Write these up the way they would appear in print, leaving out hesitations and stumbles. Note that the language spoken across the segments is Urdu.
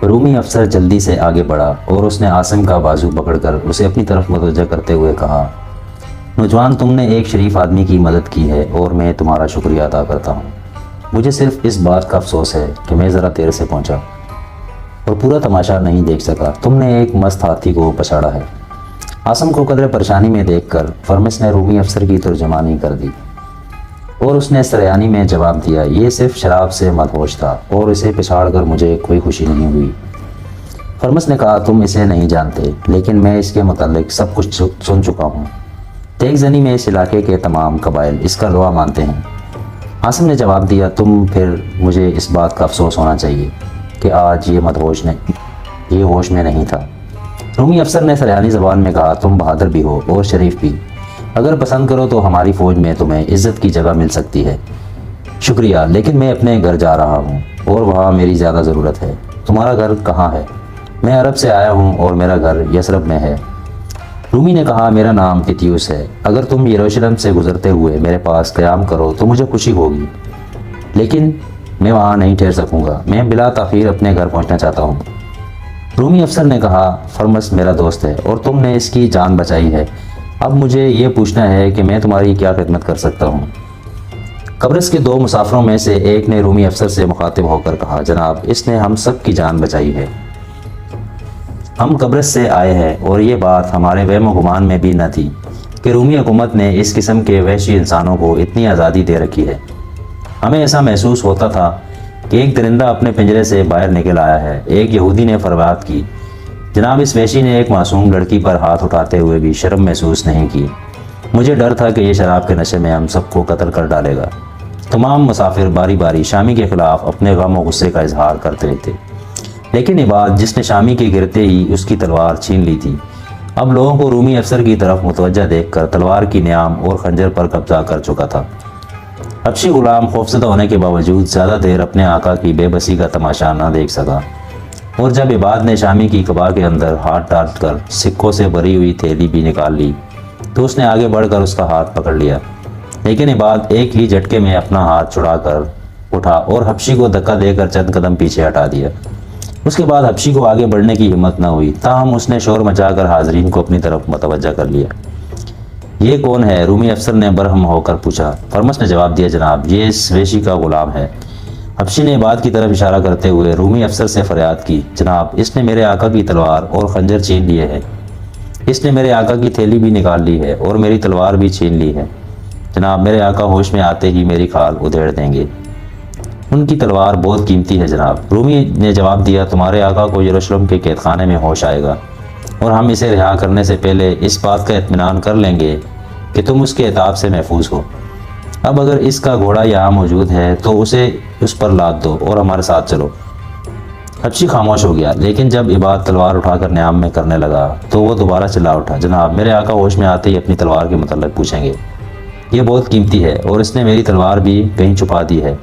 رومی افسر جلدی سے آگے بڑھا اور اس نے عاصم کا بازو پکڑ کر اسے اپنی طرف متوجہ کرتے ہوئے کہا، نوجوان، تم نے ایک شریف آدمی کی مدد کی ہے اور میں تمہارا شکریہ ادا کرتا ہوں۔ مجھے صرف اس بات کا افسوس ہے کہ میں ذرا دیر سے پہنچا اور پورا تماشا نہیں دیکھ سکا۔ تم نے ایک مست ہاتھی کو پچھاڑا ہے۔ عاصم کو قدر پریشانی میں دیکھ کر فرمس نے رومی افسر کی ترجمانی کر دی اور اس نے سریانی میں جواب دیا، یہ صرف شراب سے مدہوش تھا اور اسے پچھاڑ کر مجھے کوئی خوشی نہیں ہوئی۔ فرمس نے کہا، تم اسے نہیں جانتے، لیکن میں اس کے متعلق سب کچھ سن چکا ہوں۔ تیگ زنی میں اس علاقے کے تمام قبائل اس کا لوا مانتے ہیں۔ عاصم نے جواب دیا، تم پھر مجھے اس بات کا افسوس ہونا چاہیے کہ آج یہ ہوش میں نہیں تھا۔ رومی افسر نے سریانی زبان میں کہا، تم بہادر بھی ہو اور شریف بھی۔ اگر پسند کرو تو ہماری فوج میں تمہیں عزت کی جگہ مل سکتی ہے۔ شکریہ، لیکن میں اپنے گھر جا رہا ہوں اور وہاں میری زیادہ ضرورت ہے۔ تمہارا گھر کہاں ہے؟ میں عرب سے آیا ہوں اور میرا گھر یثرب میں ہے۔ رومی نے کہا، میرا نام تیتیوس ہے۔ اگر تم یروشلم سے گزرتے ہوئے میرے پاس قیام کرو تو مجھے خوشی ہوگی، لیکن میں وہاں نہیں ٹھہر سکوں گا۔ میں بلا تاخیر اپنے گھر پہنچنا چاہتا ہوں۔ رومی افسر نے کہا، فرمس میرا دوست ہے اور تم نے اس کی جان بچائی ہے۔ اب مجھے یہ پوچھنا ہے کہ میں تمہاری کیا خدمت کر سکتا ہوں؟ قبرص کے دو مسافروں میں سے ایک نے رومی افسر سے مخاطب ہو کر کہا، جناب، اس نے ہم سب کی جان بچائی ہے۔ ہم قبرص سے آئے ہیں اور یہ بات ہمارے وہم و گمان میں بھی نہ تھی کہ رومی حکومت نے اس قسم کے وحشی انسانوں کو اتنی آزادی دے رکھی ہے۔ ہمیں ایسا محسوس ہوتا تھا کہ ایک درندہ اپنے پنجرے سے باہر نکل آیا ہے۔ ایک یہودی نے فریاد کی، جناب، اس وحشی نے ایک معصوم لڑکی پر ہاتھ اٹھاتے ہوئے بھی شرم محسوس نہیں کی۔ مجھے ڈر تھا کہ یہ شراب کے نشے میں ہم سب کو قتل کر ڈالے گا۔ تمام مسافر باری باری شامی کے خلاف اپنے غم و غصے کا اظہار کرتے تھے، لیکن عباد، جس نے شامی کے گرتے ہی اس کی تلوار چھین لی تھی، اب لوگوں کو رومی افسر کی طرف متوجہ دیکھ کر تلوار کی نیام اور خنجر پر قبضہ کر چکا تھا۔ حبشی غلام خوفزدہ ہونے کے باوجود زیادہ دیر اپنے آقا کی بے بسی کا تماشا نہ دیکھ سکا، اور جب عباد نے شامی کی قبا کے اندر ہاتھ ڈال کر سکوں سے بھری ہوئی تھیلی بھی نکال لی تو اس نے آگے بڑھ کر اس کا ہاتھ پکڑ لیا، لیکن عباد ایک ہی جھٹکے میں اپنا ہاتھ چھڑا کر اٹھا اور حبشی کو دھکا دے کر چند قدم پیچھے ہٹا دیا۔ اس کے بعد حبشی کو آگے بڑھنے کی ہمت نہ ہوئی، تاہم اس نے شور مچا کر حاضرین کو اپنی طرف متوجہ کر لیا۔ یہ کون ہے؟ رومی افسر نے برہم ہو کر پوچھا۔ فرمس نے جواب دیا، جناب، یہ اس وحشی کا غلام ہے۔ حبشی نے عباد کی طرف اشارہ کرتے ہوئے رومی افسر سے فریاد کی، جناب، اس نے میرے آقا کی تلوار اور خنجر چھین لیے ہیں۔ اس نے میرے آقا کی تھیلی بھی نکال لی ہے اور میری تلوار بھی چھین لی ہے۔ جناب، میرے آقا ہوش میں آتے ہی میری کھال ادھیڑ دیں گے۔ ان کی تلوار بہت قیمتی ہے جناب۔ رومی نے جواب دیا، تمہارے آقا کو یروشلم کے قید خانے میں ہوش آئے گا اور ہم اسے رہا کرنے سے پہلے اس بات کا اطمینان کر لیں گے کہ تم اس کے عتاب سے محفوظ ہو۔ اب اگر اس کا گھوڑا یہاں موجود ہے تو اسے اس پر لاد دو اور ہمارے ساتھ چلو۔ حبشی خاموش ہو گیا، لیکن جب عباد تلوار اٹھا کر نیام میں کرنے لگا تو وہ دوبارہ چلا اٹھا، جناب، میرے آقا ہوش میں آتے ہی اپنی تلوار کے متعلق پوچھیں گے۔ یہ بہت قیمتی ہے اور اس نے میری تلوار بھی کہیں چھپا دی ہے۔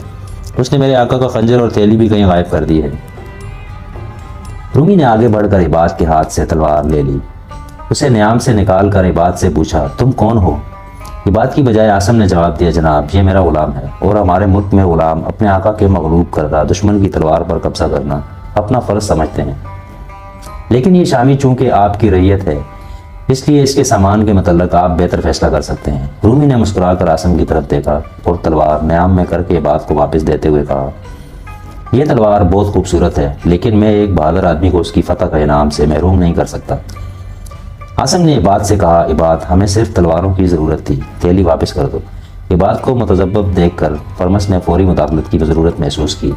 اس نے میرے آقا کا خنجر اور تھیلی بھی کہیں غائب کر دی ہے۔ رومی نے آگے بڑھ کر عباد کے ہاتھ سے تلوار لے لی، اسے نیام سے نکال کر عباد سے پوچھا، تم کون ہو؟ عباد کی بجائے عاصم نے جواب دیا، جناب، یہ میرا غلام ہے اور ہمارے ملک میں غلام اپنے آقا کے مغلوب کردہ دشمن کی تلوار پر قبضہ کرنا اپنا فرض سمجھتے ہیں، لیکن یہ شامی چونکہ آپ کی رعیت ہے اس لیے اس کے سامان کے متعلق آپ بہتر فیصلہ کر سکتے ہیں۔ رومی نے مسکرا کر عاصم کی طرف دیکھا اور تلوار نیام میں کر کے عباد کو واپس دیتے ہوئے کہا، یہ تلوار بہت خوبصورت ہے، لیکن میں ایک بہادر آدمی کو اس کی فتح کا انعام سے محروم نہیں کر سکتا۔ عاصم نے عباد سے کہا، عباد، ہمیں صرف تلواروں کی ضرورت تھی، تھیلی واپس کر دو۔ عباد کو متذبذب دیکھ کر فرمس نے فوری مداخلت کی ضرورت محسوس کی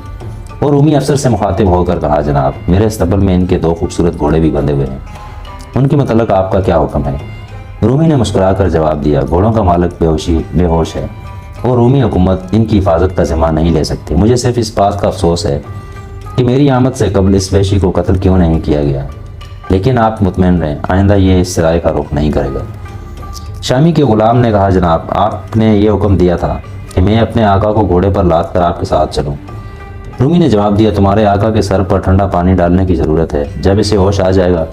اور رومی افسر سے مخاطب ہو کر کہا، جناب، میرے استقبال میں ان کے 2 خوبصورت گھوڑے بھی بندھے ہوئے ہیں، ان کے متعلق آپ کا کیا حکم ہے؟ رومی نے مسکرا کر جواب دیا، گھوڑوں کا مالک بے ہوش ہے اور رومی حکومت ان کی حفاظت کا ذمہ نہیں لے سکتی۔ مجھے صرف اس بات کا افسوس ہے کہ میری آمد سے قبل اس وحشی کو قتل کیوں نہیں کیا گیا، لیکن آپ مطمئن رہیں، آئندہ یہ اس سرائے کا رخ نہیں کرے گا۔ شامی کے غلام نے کہا، جناب، آپ نے یہ حکم دیا تھا کہ میں اپنے آقا کو گھوڑے پر لاد کر آپ کے ساتھ چلوں۔ رومی نے جواب دیا، تمہارے آقا کے سر پر ٹھنڈا پانی ڈالنے کی ضرورت ہے، جب اسے ہوش آ جائے گا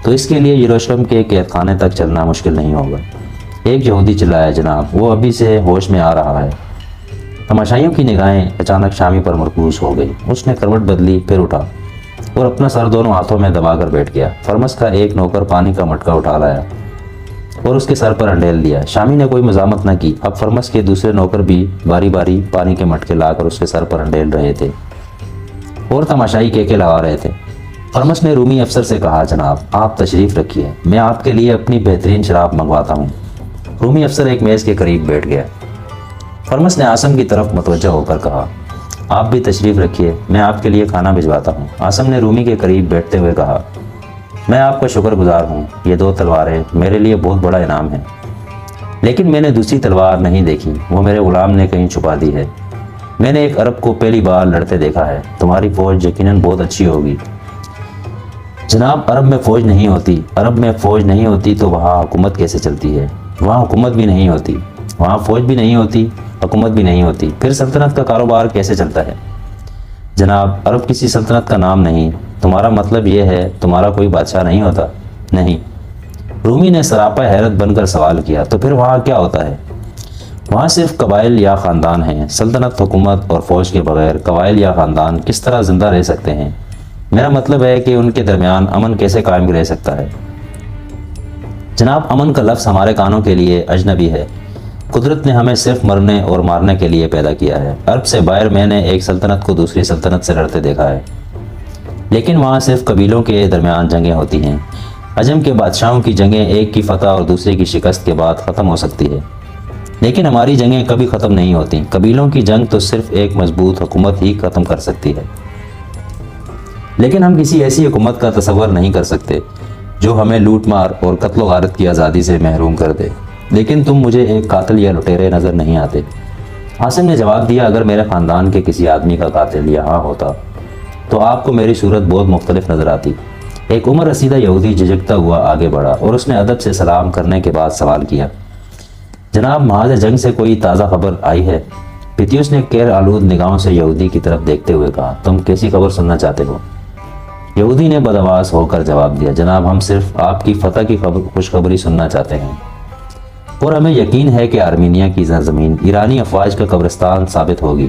تو اس کے لیے یروشلم کے قید خانے تک چلنا مشکل نہیں ہوگا۔ ایک یہودی چلایا، جناب، وہ ابھی سے ہوش میں آ رہا ہے۔ تماشائیوں کی نگاہیں اچانک شامی پر مرکوز ہو گئی، اس نے کروٹ بدلی، پھر اٹھا اور اپنا سر دونوں ہاتھوں میں دبا کر بیٹھ گیا۔ فرمس کا ایک نوکر پانی کا مٹکا اٹھا لایا اور اس کے سر پر انڈیل دیا۔ شامی نے کوئی مزاحمت نہ کی۔ اب فرمس کے دوسرے نوکر بھی باری باری پانی کے مٹکے لا کر اس کے سر پر انڈیل رہے تھے اور تماشائی کیکے لگا رہے تھے۔ فرمس نے رومی افسر سے کہا، جناب آپ تشریف رکھیے، میں آپ کے لیے اپنی بہترین شراب منگواتا ہوں۔ رومی افسر ایک میز کے قریب بیٹھ گیا۔ فرمس نے عاصم کی طرف متوجہ ہو کر کہا، آپ بھی تشریف رکھیے، میں آپ کے لیے کھانا بھجواتا ہوں۔ عاصم نے رومی کے قریب بیٹھتے ہوئے کہا، میں آپ کا شکر گزار ہوں، یہ 2 تلواریں میرے لیے بہت بڑا انعام ہے، لیکن میں نے دوسری تلوار نہیں دیکھی، وہ میرے غلام نے کہیں چھپا دی ہے۔ میں نے ایک عرب کو پہلی بار لڑتے دیکھا ہے، تمہاری فوج یقیناً بہت اچھی ہوگی۔ جناب عرب میں فوج نہیں ہوتی، عرب میں فوج نہیں ہوتی تو وہاں حکومت کیسے چلتی ہے؟ وہاں حکومت بھی نہیں ہوتی، وہاں فوج بھی نہیں ہوتی، حکومت بھی نہیں ہوتی، پھر سلطنت کا کاروبار کیسے چلتا ہے؟ جناب عرب کسی سلطنت کا نام نہیں، تمہارا مطلب یہ ہے تمہارا کوئی بادشاہ نہیں ہوتا؟ نہیں۔ رومی نے سراپا حیرت بن کر سوال کیا، تو پھر وہاں کیا ہوتا ہے؟ وہاں صرف قبائل یا خاندان ہیں، سلطنت، حکومت اور فوج کے بغیر قبائل یا خاندان کس طرح زندہ رہ سکتے ہیں؟ میرا مطلب ہے کہ ان کے درمیان امن کیسے قائم رہ سکتا ہے؟ جناب امن کا لفظ ہمارے کانوں کے لیے اجنبی ہے، قدرت نے ہمیں صرف مرنے اور مارنے کے لیے پیدا کیا ہے۔ عرب سے باہر میں نے ایک سلطنت کو دوسری سلطنت سے لڑتے دیکھا ہے، لیکن وہاں صرف قبیلوں کے درمیان جنگیں ہوتی ہیں۔ عجم کے بادشاہوں کی جنگیں ایک کی فتح اور دوسرے کی شکست کے بعد ختم ہو سکتی ہے، لیکن ہماری جنگیں کبھی ختم نہیں ہوتی۔ قبیلوں کی جنگ تو صرف ایک مضبوط حکومت ہی ختم کر سکتی ہے، لیکن ہم کسی ایسی حکومت کا تصور نہیں کر سکتے جو ہمیں لوٹ مار اور قتل و غارت کی آزادی سے محروم کر دے۔ لیکن تم مجھے ایک قاتل یا لٹیرے نظر نہیں آتے۔ عاصم نے جواب دیا، اگر میرے خاندان کے کسی آدمی کا قاتل یہاں ہوتا تو آپ کو میری صورت بہت مختلف نظر آتی۔ ایک عمر رسیدہ یہودی جھجکتا ہوا آگے بڑھا اور اس نے ادب سے سلام کرنے کے بعد سوال کیا، جناب محاذ جنگ سے کوئی تازہ خبر آئی ہے؟ پیتیوس نے کیر آلود نگاہوں سے یہودی کی طرف دیکھتے ہوئے کہا، تم کیسی خبر سننا چاہتے ہو؟ یہودی نے بدآواز ہو کر جواب دیا، جناب ہم صرف آپ کی فتح کی خوشخبری سننا چاہتے ہیں، اور ہمیں یقین ہے کہ آرمینیا کی زمین ایرانی افواج کا قبرستان ثابت ہوگی۔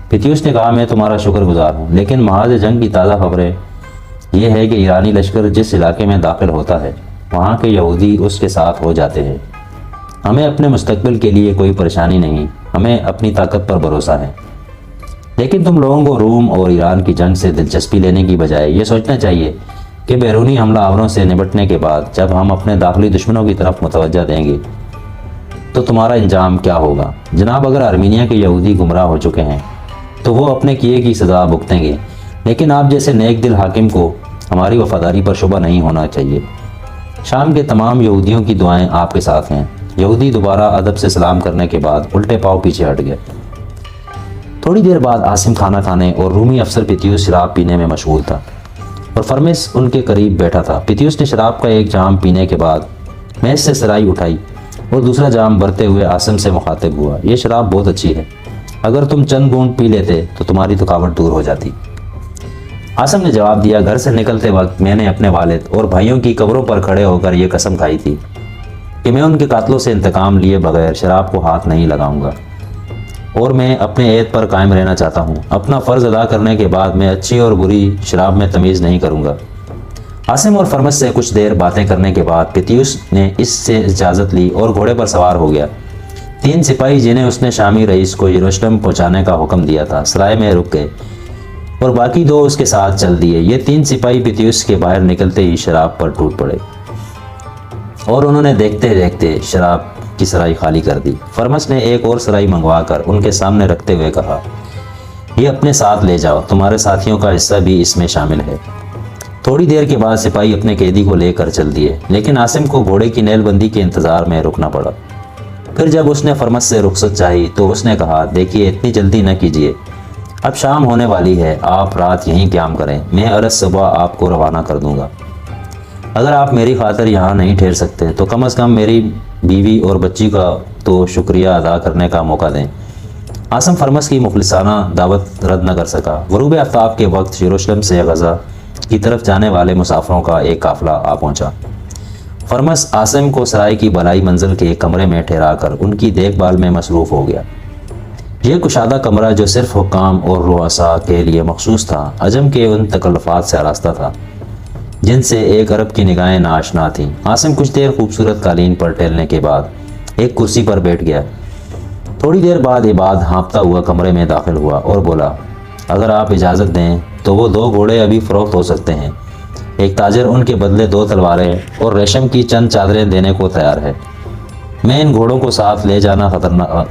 پیتیوس نے کہا، میں تمہارا شکر گزار ہوں، لیکن محاذ جنگ کی تازہ خبریں یہ ہے کہ ایرانی لشکر جس علاقے میں داخل ہوتا ہے وہاں کے یہودی اس کے ساتھ ہو جاتے ہیں۔ ہمیں اپنے مستقبل کے لیے کوئی پریشانی نہیں، ہمیں اپنی طاقت پر بھروسہ ہے، لیکن تم لوگوں کو روم اور ایران کی جنگ سے دلچسپی لینے کی بجائے یہ سوچنا چاہیے کہ بیرونی حملہ آوروں سے نمٹنے کے بعد جب ہم اپنے داخلی دشمنوں کی طرف متوجہ دیں گے تو تمہارا انجام کیا ہوگا؟ جناب اگر آرمینیا کے یہودی گمراہ ہو چکے ہیں تو وہ اپنے کیے کی سزا بھگتیں گے، لیکن آپ جیسے نیک دل حاکم کو ہماری وفاداری پر شبہ نہیں ہونا چاہیے۔ شام کے تمام یہودیوں کی دعائیں آپ کے ساتھ ہیں۔ یہودی دوبارہ ادب سے سلام کرنے کے بعد الٹے پاؤں پیچھے ہٹ گیا۔ تھوڑی دیر بعد عاصم کھانا کھانے اور رومی افسر پیتیوس شراب پینے میں مشغول تھا اور فرمس ان کے قریب بیٹھا تھا۔ پیتیوس نے شراب کا ایک جام پینے کے بعد میز سے سرائی اٹھائی اور دوسرا جام بھرتے ہوئے عاصم سے مخاطب ہوا، یہ شراب بہت اچھی ہے، اگر تم چند بوند پی لیتے تو تمہاری تھکاوٹ دور ہو جاتی۔ عاصم نے جواب دیا، گھر سے نکلتے وقت میں نے اپنے والد اور بھائیوں کی قبروں پر کھڑے ہو کر یہ قسم کھائی تھی کہ میں ان کے قاتلوں سے انتقام لیے بغیر شراب کو ہاتھ نہیں لگاؤں گا، اور میں اپنے عہد پر قائم رہنا چاہتا ہوں۔ اپنا فرض ادا کرنے کے بعد میں اچھی اور بری شراب میں تمیز نہیں کروں گا۔ عاصم اور فرمس سے کچھ دیر باتیں کرنے کے بعد پیتیوس نے اس سے اجازت لی اور گھوڑے پر سوار ہو گیا۔ 3 سپاہی جنہیں اس نے شامی رئیس کو یروشلم پہنچانے کا حکم دیا تھا سرائے میں رک گئے اور باقی 2 اس کے ساتھ چل دیے۔ یہ 3 سپاہی پیتیوس کے باہر نکلتے ہی شراب پر ٹوٹ پڑے اور انہوں نے دیکھتے دیکھتے شراب کی سرائی خالی کر دی۔ فرمس نے ایک اور سرائی منگوا کر ان کے سامنے رکھتے ہوئے کہا، یہ اپنے ساتھ لے جاؤ، تمہارے ساتھیوں کا حصہ بھی اس میں شامل ہے۔ تھوڑی دیر کے بعد سپاہی اپنے قیدی کو لے کر چل دیے، لیکن عاصم کو گھوڑے کی نیل بندی کے انتظار میں رکنا پڑا۔ پھر جب اس نے فرمس سے رخصت چاہی تو اس نے کہا، دیکھیے اتنی جلدی نہ کیجیے، اب شام ہونے والی ہے، آپ رات یہیں قیام کریں، میں عرض صبح آپ کو روانہ کر دوں گا۔ اگر آپ میری خاطر یہاں نہیں ٹھہر سکتے تو کم از کم میری بیوی اور بچی کا تو شکریہ ادا کرنے کا موقع دیں۔ عاصم فرمس کی مخلصانہ دعوت رد نہ کر سکا۔ غروب آفتاب کے وقت یروشلم سے غزہ کی طرف جانے والے مسافروں کا ایک قافلہ آ پہنچا۔ فرمس عاصم کو سرائے کی بالائی منزل کے ایک کمرے میں ٹھہرا کر ان کی دیکھ بھال میں مصروف ہو گیا۔ یہ کشادہ کمرہ جو صرف حکام اور رؤساء کے لیے مخصوص تھا، عجم کے ان تکلفات سے آراستہ تھا جن سے ایک عرب کی نگاہیں ناآشنا تھیں۔ عاصم کچھ دیر خوبصورت قالین پر ٹہلنے کے بعد ایک کرسی پر بیٹھ گیا۔ تھوڑی دیر بعد عباد ہانپتا ہوا کمرے میں داخل ہوا اور بولا، اگر آپ اجازت دیں تو وہ 2 گھوڑے ابھی فروخت ہو سکتے ہیں۔ ایک تاجر ان کے بدلے 2 تلواریں اور ریشم کی چند چادریں دینے کو تیار ہے۔ میں ان گھوڑوں کو ساتھ لے جانا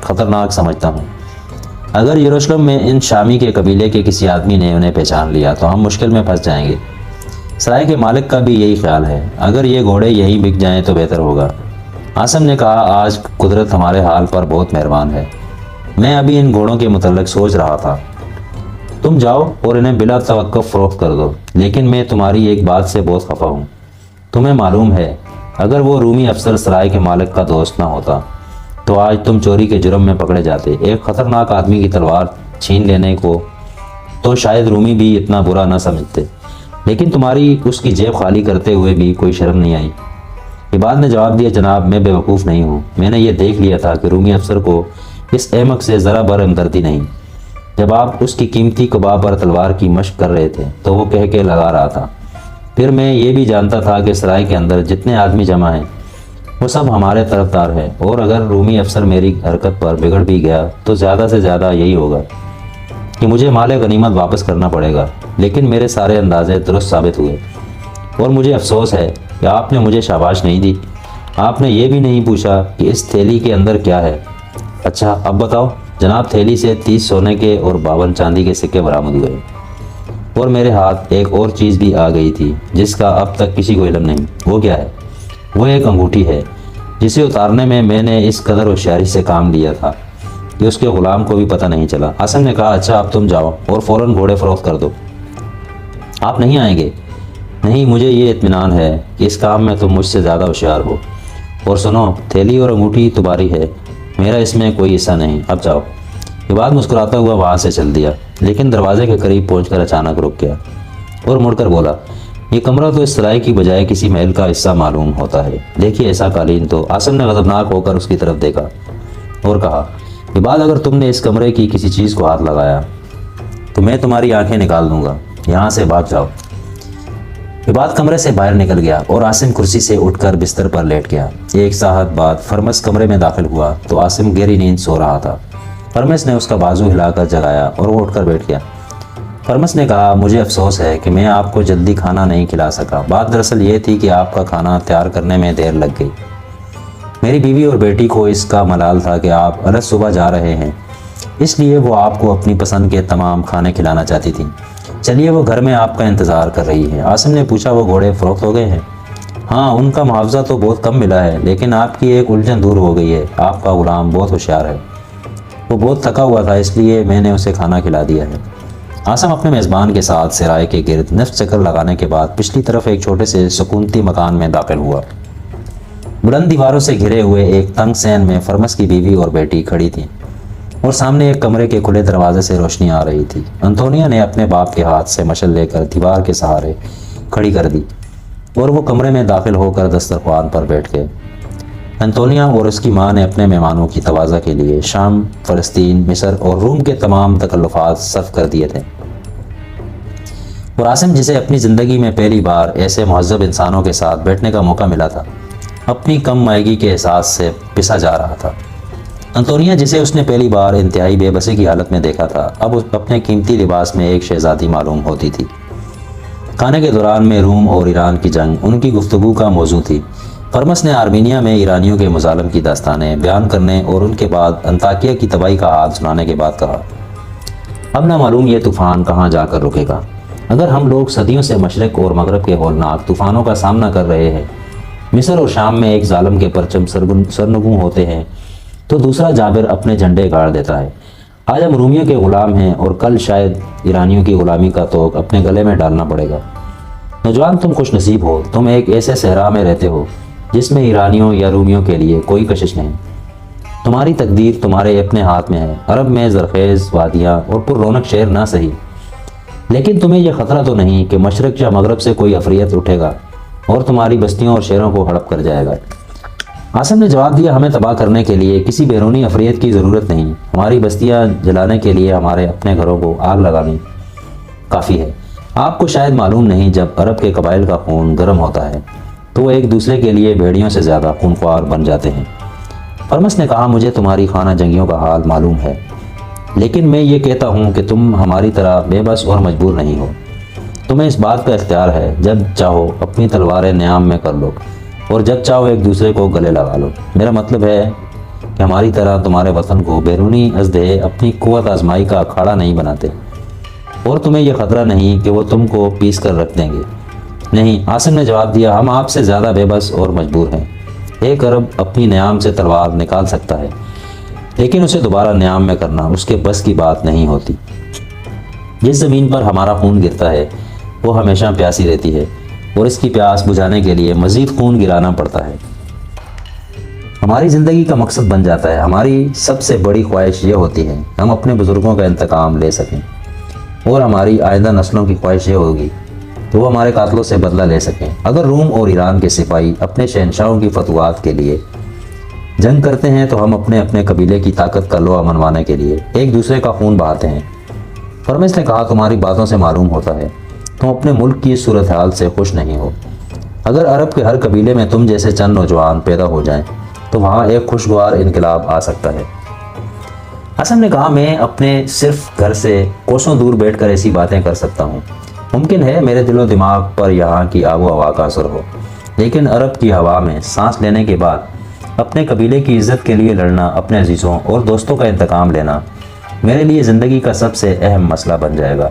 خطرناک سمجھتا ہوں۔ اگر یروشلم میں ان شامی کے قبیلے کے کسی آدمی نے انہیں پہچان لیا تو ہم مشکل میں پھنس جائیں گے۔ سرائے کے مالک کا بھی یہی خیال ہے۔ اگر یہ گھوڑے یہیں بک جائیں تو بہتر ہوگا۔ عاصم نے کہا، آج قدرت ہمارے حال پر بہت مہربان ہے۔ میں ابھی ان گھوڑوں کے متعلق سوچ رہا تھا۔ تم جاؤ اور انہیں بلا توقف فروخت کر دو، لیکن میں تمہاری ایک بات سے بہت خفا ہوں۔ تمہیں معلوم ہے اگر وہ رومی افسر سرائے کے مالک کا دوست نہ ہوتا تو آج تم چوری کے جرم میں پکڑے جاتے۔ ایک خطرناک آدمی کی تلوار چھین لینے کو تو شاید رومی بھی اتنا برا نہ سمجھتے، لیکن تمہاری اس کی جیب خالی کرتے ہوئے بھی کوئی شرم نہیں آئی۔ عباد نے جواب دیا، جناب میں بے وقوف نہیں ہوں۔ میں نے یہ دیکھ لیا تھا کہ رومی افسر کو اس احمق سے ذرا بر ہمدردی نہیں۔ جب آپ اس کی قیمتی قبا پر تلوار کی مشق کر رہے تھے تو وہ کہہ کے لگا رہا تھا۔ پھر میں یہ بھی جانتا تھا کہ سرائے کے اندر جتنے آدمی جمع ہیں وہ سب ہمارے طرفدار ہیں، اور اگر رومی افسر میری حرکت پر بگڑ بھی گیا تو زیادہ سے زیادہ یہی ہوگا کہ مجھے مال غنیمت واپس کرنا پڑے گا۔ لیکن میرے سارے اندازے درست ثابت ہوئے، اور مجھے افسوس ہے کہ آپ نے مجھے شاباش نہیں دی۔ آپ نے یہ بھی نہیں پوچھا کہ اس تھیلی کے اندر کیا ہے۔ اچھا اب بتاؤ جناب۔ تھیلی سے 30 سونے کے اور 52 چاندی کے سکے برآمد ہوئے، اور میرے ہاتھ ایک اور چیز بھی آ گئی تھی جس کا اب تک کسی کو علم نہیں۔ وہ کیا ہے؟ وہ ایک انگوٹھی ہے جسے اتارنے میں نے اس قدر ہوشیاری سے کام لیا تھا کہ اس کے غلام کو بھی پتہ نہیں چلا۔ عاصم نے کہا، اچھا اب تم جاؤ اور فوراً گھوڑے فروخت کر دو۔ آپ نہیں آئیں گے؟ نہیں، مجھے یہ اطمینان ہے کہ اس کام میں تم مجھ سے زیادہ ہوشیار ہو۔ اور سنو، تھیلی اور انگوٹھی تمہاری ہے، میرا اس میں کوئی حصہ نہیں۔ اب جاؤ۔ عباد مسکراتا ہوا وہاں سے چل دیا، لیکن دروازے کے قریب پہنچ کر اچانک رک گیا اور مڑ کر بولا، یہ کمرہ تو اس سرائے کی بجائے کسی محل کا حصہ معلوم ہوتا ہے۔ دیکھیے ایسا قالین تو۔ عاصم نے غضبناک ہو کر اس کی طرف دیکھا اور کہا، عباد اگر تم نے اس کمرے کی کسی چیز کو ہاتھ لگایا تو میں تمہاری آنکھیں نکال دوں گا۔ یہاں سے بھاگ جاؤ۔ عباد کمرے سے باہر نکل گیا اور عاصم کرسی سے اٹھ کر بستر پر لیٹ گیا۔ ایک ساعت بعد فرمس کمرے میں داخل ہوا تو عاصم گہری نیند سو رہا تھا۔ فرمس نے اس کا بازو ہلا کر جگایا اور وہ اٹھ کر بیٹھ گیا۔ فرمس نے کہا، مجھے افسوس ہے کہ میں آپ کو جلدی کھانا نہیں کھلا سکا۔ بات دراصل یہ تھی کہ آپ کا کھانا تیار کرنے میں دیر لگ گئی۔ میری بیوی اور بیٹی کو اس کا ملال تھا کہ آپ الگ صبح جا رہے ہیں، اس لیے وہ آپ کو اپنی پسند کے تمام کھانے کھلانا چاہتی تھیں۔ چلیے وہ گھر میں آپ کا انتظار کر رہی ہے۔ عاصم نے پوچھا، وہ گھوڑے فروخت ہو گئے ہیں؟ ہاں، ان کا معاوضہ تو بہت کم ملا ہے، لیکن آپ کی ایک الجھن دور ہو گئی ہے۔ آپ کا غلام بہت ہوشیار ہے، وہ بہت تھکا ہوا تھا، اس لیے میں نے اسے کھانا کھلا دیا ہے۔ عاصم اپنے میزبان کے ساتھ سرائے کے گرد نصف چکر لگانے کے بعد پچھلی طرف ایک چھوٹے سے سکونتی مکان میں داخل ہوا۔ بلند دیواروں سے گھرے ہوئے ایک تنگ صحن میں فرمس کی بیوی اور بیٹی کھڑی تھیں، اور سامنے ایک کمرے کے کھلے دروازے سے روشنی آ رہی تھی۔ انطونیا نے اپنے باپ کے ہاتھ سے مشل لے کر دیوار کے سہارے کھڑی کر دی اور وہ کمرے میں داخل ہو کر دسترخوان پر بیٹھ گئے۔ انطونیا اور اس کی ماں نے اپنے مہمانوں کی تواضع کے لیے شام، فلسطین، مصر اور روم کے تمام تکلفات صرف کر دیے تھے، اور عاصم جسے اپنی زندگی میں پہلی بار ایسے مہذب انسانوں کے ساتھ بیٹھنے کا موقع ملا تھا، اپنی کم مائگی کے احساس سے پسا جا رہا تھا۔ انطونیا جسے اس نے پہلی بار انتہائی بے بسی کی حالت میں دیکھا تھا، اب اپنے قیمتی لباس میں ایک شہزادی معلوم ہوتی تھی۔ کھانے کے دوران میں روم اور ایران کی جنگ ان کی گفتگو کا موضوع تھی۔ فرمس نے آرمینیا میں ایرانیوں کے مظالم کی داستانیں بیان کرنے اور ان کے بعد انطاکیہ کی تباہی کا حال سنانے کے بعد کہا، اب نہ معلوم یہ طوفان کہاں جا کر رکے گا۔ اگر ہم لوگ صدیوں سے مشرق اور مغرب کے ہولناک طوفانوں کا سامنا کر رہے ہیں، مصر اور شام میں ایک ظالم کے پرچم سرنگوں ہوتے ہیں تو دوسرا جابر اپنے جھنڈے گاڑ دیتا ہے۔ آج ہم رومیوں کے غلام ہیں اور کل شاید ایرانیوں کی غلامی کا توق اپنے گلے میں ڈالنا پڑے گا۔ نوجوان، تم خوش نصیب ہو، تم ایک ایسے صحرا میں رہتے ہو جس میں ایرانیوں یا رومیوں کے لیے کوئی کشش نہیں۔ تمہاری تقدیر تمہارے اپنے ہاتھ میں ہے۔ عرب میں زرخیز وادیاں اور پر رونق شہر نہ صحیح، لیکن تمہیں یہ خطرہ تو نہیں کہ مشرق یا مغرب سے کوئی افریت اٹھے گا اور تمہاری بستیوں اور شہروں کو ہڑپ کر جائے گا۔ آسم نے جواب دیا، ہمیں تباہ کرنے کے لیے کسی بیرونی افریت کی ضرورت نہیں، ہماری بستیاں جلانے کے لیے ہمارے اپنے گھروں کو آگ لگانی کافی ہے۔ آپ کو شاید معلوم نہیں، جب عرب کے قبائل کا خون گرم ہوتا ہے تو وہ ایک دوسرے کے لیے بھیڑیوں سے زیادہ خونخوار بن جاتے ہیں۔ فرمس نے کہا، مجھے تمہاری خانہ جنگیوں کا حال معلوم ہے، لیکن میں یہ کہتا ہوں کہ تم ہماری طرح بے بس اور مجبور نہیں ہو۔ تمہیں اس بات کا اختیار ہے، جب چاہو اپنی تلواریں نیام میں کر لو اور جب چاہو ایک دوسرے کو گلے لگا لو۔ میرا مطلب ہے کہ ہماری طرح تمہارے وطن کو بیرونی ازدہے اپنی قوت آزمائی کا اکھاڑا نہیں بناتے، اور تمہیں یہ خطرہ نہیں کہ وہ تم کو پیس کر رکھ دیں گے۔ نہیں، عاصم نے جواب دیا، ہم آپ سے زیادہ بے بس اور مجبور ہیں۔ ایک عرب اپنی نیام سے تلوار نکال سکتا ہے، لیکن اسے دوبارہ نیام میں کرنا اس کے بس کی بات نہیں ہوتی۔ جس زمین پر ہمارا خون گرتا ہے وہ ہمیشہ پیاسی رہتی ہے، اور اس کی پیاس بجھانے کے لیے مزید خون گرانا پڑتا ہے۔ ہماری زندگی کا مقصد بن جاتا ہے۔ ہماری سب سے بڑی خواہش یہ ہوتی ہے ہم اپنے بزرگوں کا انتقام لے سکیں، اور ہماری آئندہ نسلوں کی خواہش یہ ہوگی تو وہ ہمارے قاتلوں سے بدلہ لے سکیں۔ اگر روم اور ایران کے سپاہی اپنے شہنشاہوں کی فتوحات کے لیے جنگ کرتے ہیں تو ہم اپنے اپنے قبیلے کی طاقت کا لوہا منوانے کے لیے ایک دوسرے کا خون بہاتے ہیں۔ فرمس نے کہا، تمہاری باتوں سے معلوم ہوتا ہے تم اپنے ملک کی صورتحال سے خوش نہیں ہو۔ اگر عرب کے ہر قبیلے میں تم جیسے چند نوجوان پیدا ہو جائیں تو وہاں ایک خوشگوار انقلاب آ سکتا ہے۔ حسن نے کہا، میں اپنے صرف گھر سے کوسوں دور بیٹھ کر ایسی باتیں کر سکتا ہوں۔ ممکن ہے میرے دل و دماغ پر یہاں کی آب و ہوا کا اثر ہو، لیکن عرب کی ہوا میں سانس لینے کے بعد اپنے قبیلے کی عزت کے لیے لڑنا، اپنے عزیزوں اور دوستوں کا انتقام لینا میرے لیے زندگی کا سب سے اہم مسئلہ بن جائے گا۔